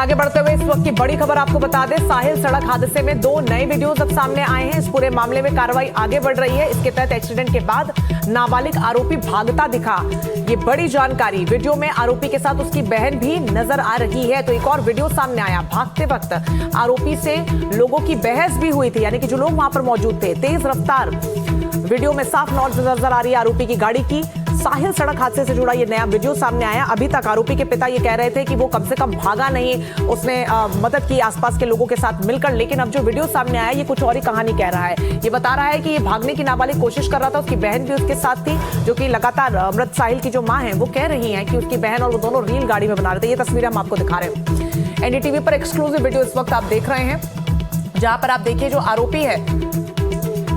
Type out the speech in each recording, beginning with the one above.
आगे बढ़ते हुए इस वक्त की बड़ी खबर आपको बता दें, साहिल सड़क हादसे में 2 नए वीडियोस अब सामने आए हैं। इस पूरे मामले में कार्रवाई आगे बढ़ रही है। इसके तहत एक्सीडेंट के बाद नाबालिग आरोपी भागता दिखा। ये बड़ी जानकारी। वीडियो में आरोपी के साथ उसकी बहन भी नजर आ रही है। तो एक और वीडियो सामने आया, भागते वक्त आरोपी से लोगों की बहस भी हुई थी, यानी कि जो लोग वहां पर मौजूद थे। तेज रफ्तार वीडियो में साफ नजर आ रही है आरोपी की गाड़ी की। साहिल सड़क हादसे से जुड़ा ये नया वीडियो सामने आया। अभी तक आरोपी के पिता ये कह रहे थे कि वो कम से कम भागा नहीं, उसने मदद की आसपास के लोगों के साथ मिलकर। लेकिन अब जो वीडियो सामने आया ये कुछ और ही कहानी कह रहा है। ये बता रहा है कि ये भागने की नाबालिग कोशिश कर रहा था, उसकी बहन भी उसके साथ थी, जो कि लगातार मृत साहिल की जो मां है वो कह रही है कि उसकी बहन और वो दोनों रील गाड़ी में बना रहे थे। ये तस्वीरें हम आपको दिखा रहे हैं। एनडीटीवी पर एक्सक्लूसिव वीडियो इस वक्त आप देख रहे हैं, जहां पर आप देखिए जो आरोपी है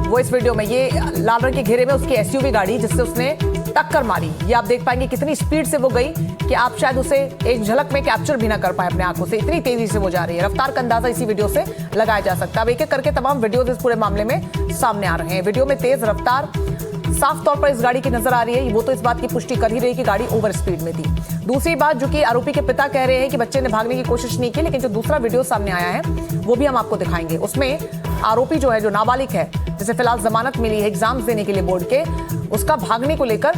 वो इस वीडियो में ये लाल रंग के घेरे में उसकी एसयूवी गाड़ी जिससे उसने टक्कर मारी, ये आप देख पाएंगे कितनी स्पीड से वो गई कि आप शायद उसे एक झलक में कैप्चर भी ना कर पाए अपने आंखों से, इतनी तेजी से वो जा रही है। रफ्तार का अंदाजा इसी वीडियो से लगाया जा सकता है। अब एक एक करके तमाम वीडियोस इस पूरे मामले में सामने आ रहे हैं। वीडियो में तेज रफ्तार साफ तौर पर इस गाड़ी की नजर आ रही है। वो तो इस बात की पुष्टि कर ही रही कि गाड़ी ओवर स्पीड में थी। दूसरी बात जो कि आरोपी के पिता कह रहे हैं कि बच्चे ने भागने की कोशिश नहीं की, लेकिन जो दूसरा वीडियो सामने आया है वो भी हम आपको दिखाएंगे। उसमें आरोपी जो है, जो नाबालिग है, जिसे फिलहाल जमानत मिली है एग्जाम्स देने के लिए बोर्ड के, उसका भागने को लेकर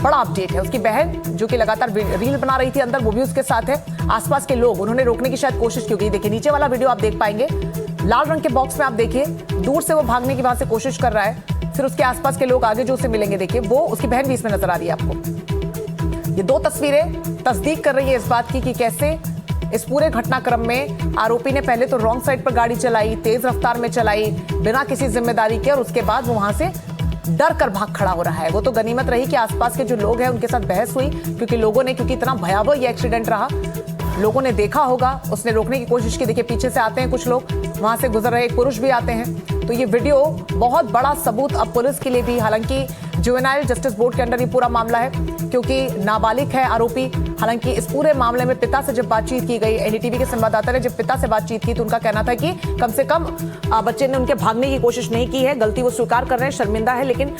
बड़ा अपडेट है। उसकी बहन जो कि लगातार रील बना रही थी अंदर, वो भी उसके साथ है। आसपास के लोग, उन्होंने रोकने की शायद कोशिश की होगी। देखिए नीचे वाला वीडियो आप देख पाएंगे, लाल रंग के बॉक्स में आप देखिए दूर से वो भागने की वहां से कोशिश कर रहा है। फिर उसके आसपास के लोग आगे जो उसे मिलेंगे, देखिए वो उसकी बहन भी इसमें नजर आ रही है आपको। ये 2 तस्वीरें तस्दीक कर रही है इस बात की कि कैसे इस पूरे घटनाक्रम में आरोपी ने पहले तो रॉन्ग साइड पर गाड़ी चलाई, तेज रफ्तार में चलाई, बिना किसी जिम्मेदारी के, और उसके बाद वो वहां से डर कर भाग खड़ा हो रहा है। वो तो गनीमत रही कि आसपास के जो लोग हैं उनके साथ बहस हुई, क्योंकि इतना भयावह ये एक्सीडेंट रहा, लोगों ने देखा होगा, उसने रोकने की कोशिश की। देखिए पीछे से आते हैं कुछ लोग, वहां से गुजर रहे एक पुरुष भी आते हैं। तो ये वीडियो बहुत बड़ा सबूत अब पुलिस के लिए भी, हालांकि जुवेनाइल जस्टिस बोर्ड के अंडर ये पूरा मामला है क्योंकि नाबालिग है आरोपी। हालांकि इस पूरे मामले में पिता से जब बातचीत की गई, एनडीटीवी के संवाददाता ने जब पिता से बातचीत की तो उनका कहना था कि कम से कम बच्चे ने उनके भागने की कोशिश नहीं की है, गलती वो स्वीकार कर रहे हैं, शर्मिंदा है। लेकिन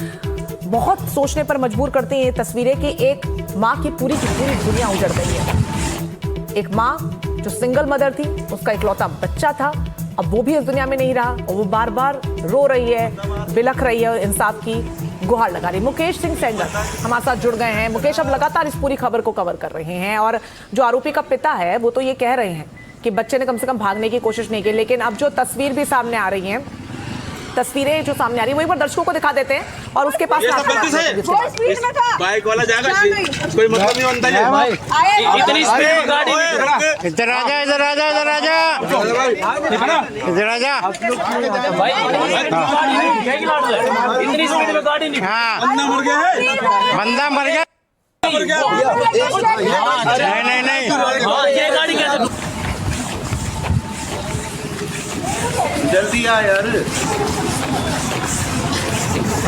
बहुत सोचने पर मजबूर करती हैं ये तस्वीरें कि एक माँ की पूरी दुनिया उजड़ गई है। एक माँ जो सिंगल मदर थी, उसका इकलौता बच्चा था, अब वो भी इस दुनिया में नहीं रहा और वो बार बार रो रही है, बिलख रही है और इंसाफ की गुहार लगा रही। मुकेश सिंह सेंगर हमारे साथ जुड़ गए हैं। मुकेश, अब लगातार इस पूरी खबर को कवर कर रहे हैं और जो आरोपी का पिता है वो तो ये कह रहे हैं कि बच्चे ने कम से कम भागने की कोशिश नहीं की, लेकिन अब जो तस्वीर भी सामने आ रही हैं, तस्वीरें जो सामने आ रही है वही पर दर्शकों को दिखा देते हैं। और उसके पास बाइक वाला जाएगा, कोई मतलब नहीं बनता है भाई। इतनी स्पीड में गाड़ी, इधर आजा, इधर आजा, इधर आजा, इधर आजा भाई, इतनी स्पीड में गाड़ी नहीं। हाँ, बंदा मर गया है, बंदा मर गया। नहीं नहीं हाँ, ये गाड़ी कैसे? जल्दी आ यार,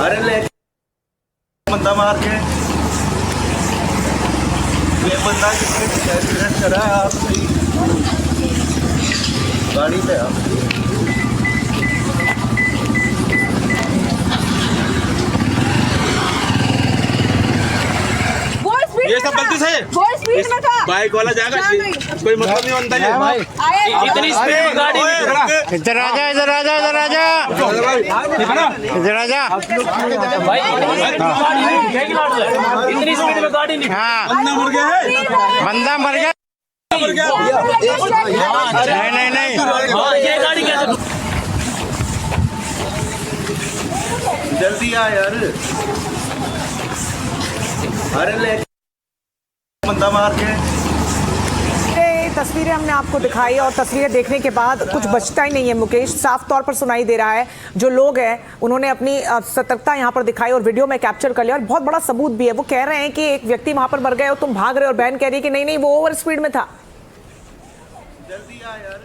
अरे ले बंदा मार के, ये बंदा किसने एक्सीडेंट करा है आप सही गाड़ी पे आप। ये सब गलती से बाइक वाला जाएगा, कोई मतलब नहीं बनता है भाई। इतनी स्पीड में गाड़ी, इधर आजा, इधर आजा, इधर आजा, इधर आजा भाई, इतनी स्पीड में गाड़ी नहीं। हाँ, बंदा मर गया है, बंदा मर गया। नहीं नहीं हाँ, ये गाड़ी कैसे? जल्दी आ यार, अरे ले बंदा मार के। तस्वीरें हमने आपको दिखाई और तस्वीरें देखने के बाद कुछ बचता ही नहीं है मुकेश, साफ तौर पर सुनाई दे रहा है। जो लोग हैं उन्होंने अपनी सतर्कता यहाँ पर दिखाई और वीडियो में कैप्चर कर लिया और बहुत बड़ा सबूत भी है। वो कह रहे हैं कि एक व्यक्ति वहां पर मर गए और तुम भाग रहे हो, और बहन कह रही है कि नहीं नहीं वो ओवर स्पीड में था। जल्दी आ यार।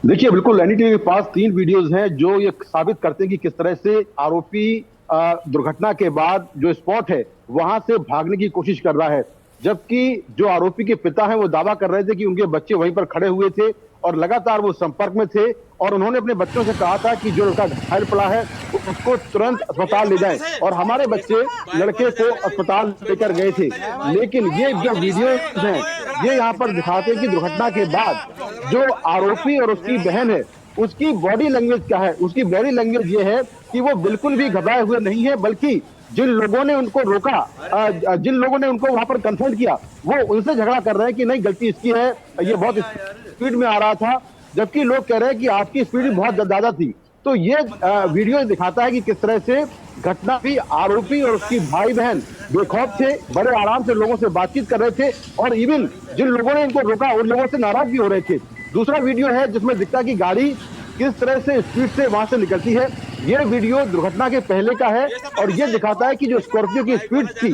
देखिए बिल्कुल एनडीटीवी के पास 3 वीडियोस हैं जो ये साबित करते हैं कि किस तरह से आरोपी दुर्घटना के बाद जो स्पॉट है वहां से भागने की कोशिश कर रहा है, जबकि जो आरोपी के पिता हैं वो दावा कर रहे थे कि उनके बच्चे वहीं पर खड़े हुए थे और लगातार वो संपर्क में थे और उन्होंने अपने बच्चों से कहा था कि जो लड़का घायल पड़ा है उसको तुरंत अस्पताल ले जाएं और हमारे बच्चे लड़के को अस्पताल लेकर गए थे। लेकिन ये जो वीडियो हैं ये यहाँ पर दिखाते हैं कि दुर्घटना के बाद जो आरोपी और उसकी बहन है उसकी बॉडी लैंग्वेज क्या है। उसकी बॉडी लैंग्वेज ये है कि वो बिल्कुल भी घबराए हुए नहीं है, बल्कि जिन लोगों ने उनको रोका, जिन लोगों ने उनको वहां पर कंसल्ट किया, वो उनसे झगड़ा कर रहे हैं कि नहीं गलती इसकी है, ये बहुत स्पीड में आ रहा था, जबकि लोग कह रहे हैं कि आपकी स्पीड बहुत ज्यादा थी। तो ये वीडियो दिखाता है कि किस तरह से घटना भी आरोपी और उसकी भाई बहन बेखौफ थे, बड़े आराम से लोगों से बातचीत कर रहे थे और इवन जिन लोगों ने इनको रोका उन लोगों से नाराज भी हो रहे थे। दूसरा वीडियो है जिसमें दिखता है कि गाड़ी किस तरह से स्पीड से वहां से निकलती है। ये वीडियो दुर्घटना के पहले का है और ये दिखाता है कि जो स्कॉर्पियो की स्पीड थी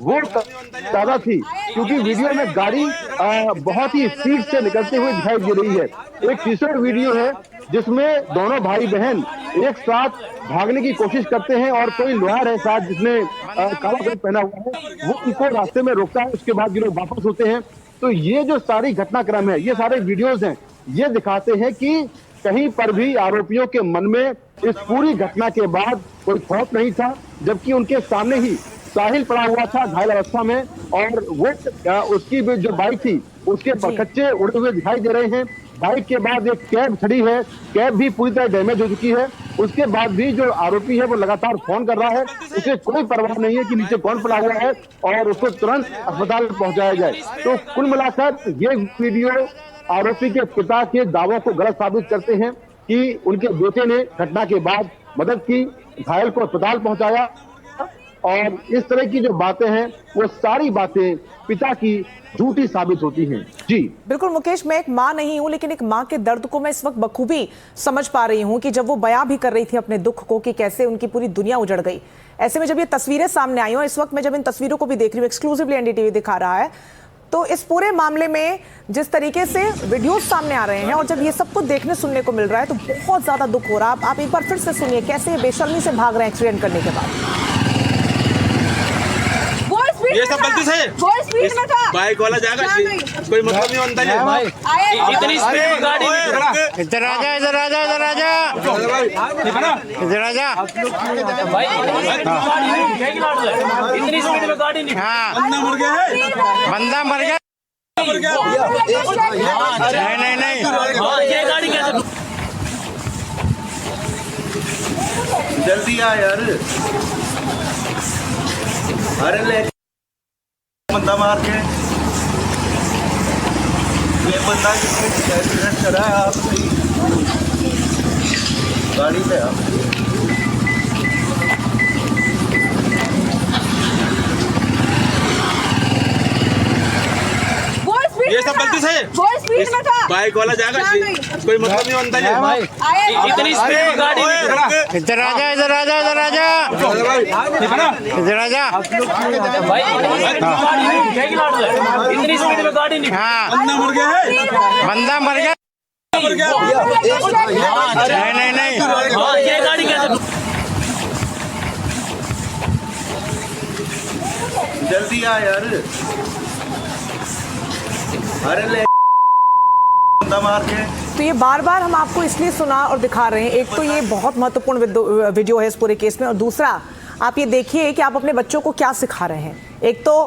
वो ज्यादा थी, क्योंकि वीडियो में गाड़ी बहुत ही स्पीड से निकलते हुए दिखाई दे रही है। एक तीसरा वीडियो है जिसमें दोनों भाई बहन एक साथ भागने की कोशिश करते हैं और कोई लोहार है साथ जिसने काला कोट पहना हुआ है, वो उनको रास्ते में रोकता है, उसके बाद ये लोग वापस होते हैं। तो ये जो सारी घटनाक्रम है, ये सारे वीडियोज हैं, ये दिखाते हैं कि कहीं पर भी आरोपियों के मन में इस पूरी घटना के बाद कोई खौफ नहीं था, जबकि उनके सामने ही साहिल पड़ा हुआ था घायल अवस्था में और वो उसकी जो बाइक थी उसके परखच्चे उड़े हुए दिखाई दे रहे हैं। बाइक के बाद एक कैब खड़ी है, कैब भी पूरी तरह डैमेज हो चुकी है। उसके बाद भी जो आरोपी है वो लगातार फोन कर रहा है, उसे कोई परवाह नहीं है कि नीचे कौन पड़ा हुआ है और उसको तुरंत अस्पताल पहुंचाया जाए। तो कुल मिलाकर ये वीडियो आरोपी के पिता के दावों को गलत साबित करते हैं कि उनके बेटे ने घटना के बाद मदद की, घायल को अस्पताल पहुंचाया और इस तरह की जो बातें हैं वो सारी बातें पिता की झूठी साबित होती हैं। जी बिल्कुल मुकेश, मैं एक मां नहीं हूं लेकिन एक मां के दर्द को मैं इस वक्त बखूबी समझ पा रही हूं कि जब वो बयां भी कर रही थी अपने दुख को कि कैसे उनकी पूरी दुनिया उजड़ गई। ऐसे में जब ये तस्वीरें सामने आई और इस वक्त मैं जब इन तस्वीरों को भी देख रही हूँ, एक्सक्लूसिवली एनडीटीवी दिखा रहा है, तो इस पूरे मामले में जिस तरीके से वीडियोस सामने आ रहे हैं और जब ये सब कुछ देखने सुनने को मिल रहा है तो बहुत ज्यादा दुख हो रहा है। आप एक बार फिर से सुनिए कैसे ये बेशर्मी से भाग रहे हैं एक्सीडेंट करने के बाद। ये सब गलती से स्पीड में था, बाइक वाला जाएगा, कोई मतलब नहीं बनता है। इतनी स्पीड में गाड़ी इधर आजा, इधर आजा, इधर आजा, इधर आजा। इतनी स्पीड में गाड़ी नहीं। हाँ, बंदा मर गया है, बंदा मर गया। नहीं नहीं नहीं, ये गाड़ी कैसे? जल्दी आ यार, अरे ले बंदा मार के, ये बंदा किसने एक्सीडेंट करा है? आप सही गाड़ी पे आप ये सब गलती से स्पीड में था, बाइक वाला जाएगा, कोई मतलब नहीं बनता है। इतनी स्पीड में गाड़ी इधर आजा, इधर आजा, इधर आजा, इधर आजा। इतनी स्पीड में गाड़ी नहीं। हाँ, बंदा मर गया है, बंदा मर गया। नहीं नहीं नहीं, ये गाड़ी कैसे? जल्दी आ यार, अरे ले बंदा मार के। तो ये बार बार हम आपको इसलिए सुना और दिखा रहे हैं, एक तो ये बहुत महत्वपूर्ण वीडियो है इस पूरे केस में, और दूसरा आप ये देखिए कि आप अपने बच्चों को क्या सिखा रहे हैं। एक तो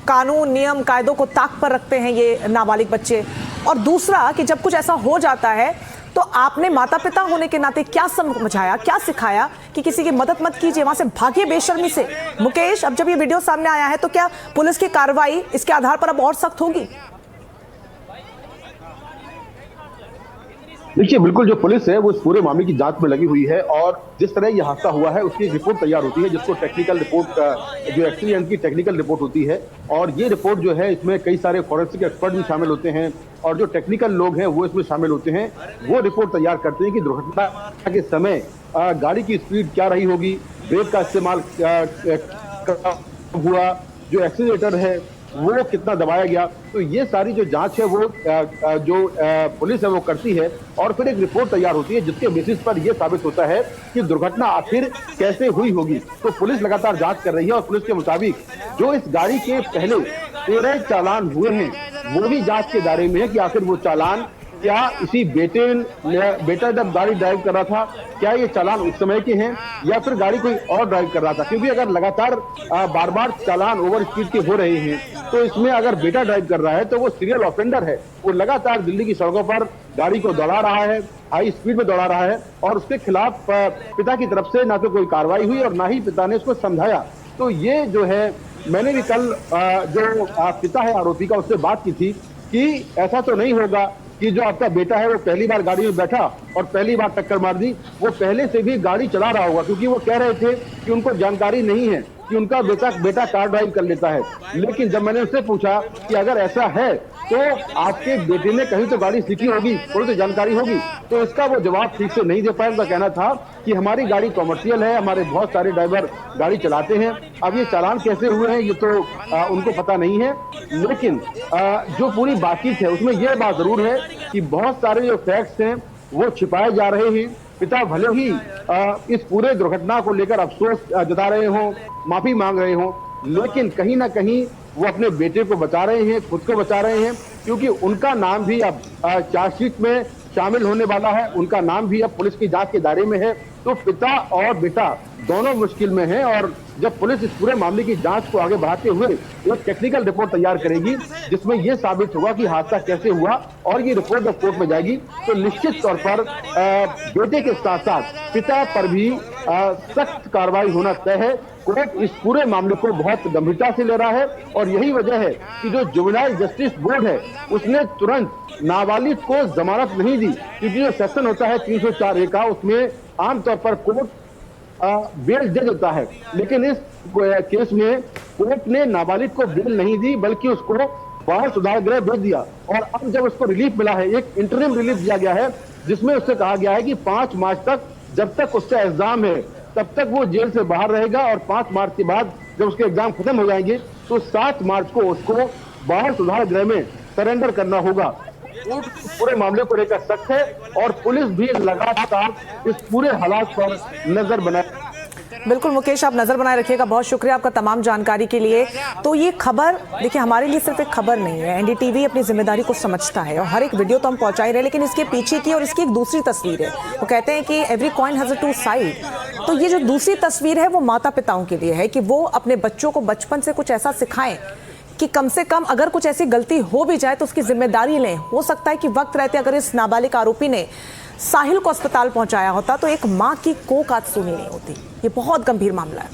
कानून नियम कायदों को ताक पर रखते हैं ये नाबालिग बच्चे, और दूसरा कि जब कुछ ऐसा हो जाता है तो आपने माता पिता होने के नाते क्या समझाया, क्या सिखाया कि किसी की मदद मत कीजिए, वहां से भागिए बेशर्मी से। मुकेश, अब जब ये वीडियो सामने आया है तो क्या पुलिस की कार्रवाई इसके आधार पर अब और सख्त होगी? देखिए, बिल्कुल जो पुलिस है वो इस पूरे मामले की जांच में लगी हुई है और जिस तरह यह हादसा हुआ है उसकी एक रिपोर्ट तैयार होती है, जिसको टेक्निकल रिपोर्ट, जो एक्सीडेंट की टेक्निकल रिपोर्ट होती है, और ये रिपोर्ट जो है इसमें कई सारे फॉरेंसिक एक्सपर्ट भी शामिल होते हैं और जो टेक्निकल लोग हैं वो इसमें शामिल होते हैं। वो रिपोर्ट तैयार करते हैं कि दुर्घटना के समय गाड़ी की स्पीड क्या रही होगी, ब्रेक का इस्तेमाल हुआ, जो एक्सीलेटर है वो कितना दबाया गया। तो ये सारी जो जांच है वो जो पुलिस है वो करती है और फिर एक रिपोर्ट तैयार होती है जिसके बेसिस पर यह साबित होता है कि दुर्घटना आखिर कैसे हुई होगी। तो पुलिस लगातार जांच कर रही है और पुलिस के मुताबिक जो इस गाड़ी के पहले 13 चालान हुए हैं वो भी जांच के दायरे में है कि आखिर वो चालान क्या इसी बेटा जब गाड़ी ड्राइव कर रहा था, क्या ये चालान उस समय के हैं या फिर गाड़ी कोई और ड्राइव कर रहा था? क्योंकि अगर लगातार बार बार चालान ओवर स्पीड के हो रहे हैं तो इसमें अगर बेटा ड्राइव कर रहा है तो वो सीरियल ऑफेंडर है। वो लगातार दिल्ली की सड़कों पर गाड़ी को दौड़ा रहा है, हाई स्पीड में दौड़ा रहा है और उसके खिलाफ पिता की तरफ से ना तो कोई कार्रवाई हुई और ना ही पिता ने उसको समझाया। तो ये जो है, मैंने भी कल जो पिता है आरोपी का उससे बात की थी कि ऐसा तो नहीं होगा कि जो आपका बेटा है वो पहली बार गाड़ी में बैठा और पहली बार टक्कर मार दी, वो पहले से भी गाड़ी चला रहा होगा, क्योंकि वो कह रहे थे कि उनको जानकारी नहीं है कि उनका बेटा कार ड्राइव कर लेता है। लेकिन जब मैंने उससे पूछा कि अगर ऐसा है तो आपके बेटे ने कहीं तो गाड़ी सीखी होगी, थोड़ी तो जानकारी होगी, तो इसका वो जवाब ठीक से नहीं दे पाया। उनका कहना था कि हमारी गाड़ी कॉमर्शियल है, हमारे बहुत सारे ड्राइवर गाड़ी चलाते हैं, अब ये चालान कैसे हुए हैं ये तो उनको पता नहीं है। लेकिन जो पूरी बातचीत है उसमें यह बात जरूर है कि बहुत सारे जो फैक्ट्स हैं वो छिपाए जा रहे हैं। पिता भले ही इस पूरे दुर्घटना को लेकर अफसोस जता रहे हों, माफी मांग रहे हों, लेकिन कहीं ना कहीं वो अपने बेटे को बचा रहे हैं, खुद को बचा रहे हैं, क्योंकि उनका नाम भी अब चार्जशीट में शामिल होने वाला है, उनका नाम भी अब पुलिस की जांच के दायरे में है। तो पिता और बेटा दोनों मुश्किल में हैं और जब पुलिस इस पूरे मामले की जांच को आगे बढ़ाते हुए एक टेक्निकल रिपोर्ट तैयार करेगी जिसमें यह साबित होगा कि हादसा कैसे हुआ और ये रिपोर्ट जब कोर्ट में जाएगी तो निश्चित तौर पर बेटे के साथ साथ पिता पर भी सख्त कार्रवाई होना तय है। कोर्ट इस पूरे मामले को बहुत गंभीरता से ले रहा है और यही वजह है कि जो जुवेनाइल जस्टिस बोर्ड है उसने तुरंत नाबालिग को जमानत नहीं दी, क्योंकि जो सेक्शन होता है 304A का, उसमें आमतौर पर कोर्ट बेल दे देता है, लेकिन इस केस में कोर्ट ने नाबालिग को बेल नहीं दी बल्कि उसको बाल सुधार गृह भेज दिया। और अब जब उसको रिलीफ मिला है, एक इंटरिम रिलीफ दिया गया है जिसमें उससे कहा गया है कि 5 मार्च तक जब तक उसका एग्जाम है तब तक वो जेल से बाहर रहेगा और 5 मार्च के बाद जब उसके एग्जाम खत्म हो जाएंगे तो 7 मार्च को उसको बाल सुधार गृह में सरेंडर करना होगा। पूरे मामले को लेकर सख्त है और पुलिस भी लगातार इस पूरे हालात पर नजर बनाए। बिल्कुल मुकेश, आप नजर बनाए रखिएगा। बहुत शुक्रिया आपका तमाम जानकारी के लिए। तो ये खबर देखिए हमारे लिए सिर्फ एक खबर नहीं है, एनडीटीवी अपनी जिम्मेदारी को समझता है और हर एक वीडियो तो हम पहुंचा ही रहे, लेकिन इसके पीछे की और इसकी एक दूसरी तस्वीर है। वो कहते हैं कि every coin has a two side. तो ये जो दूसरी तस्वीर है वो माता पिताओं के लिए है कि वो अपने बच्चों को बचपन से कुछ ऐसा सिखाएं कि कम से कम अगर कुछ ऐसी गलती हो भी जाए तो उसकी जिम्मेदारी लें। हो सकता है कि वक्त रहते अगर इस नाबालिग आरोपी ने साहिल को अस्पताल पहुंचाया होता तो एक मां की कोक आज सुनी नहीं होती। ये बहुत गंभीर मामला है।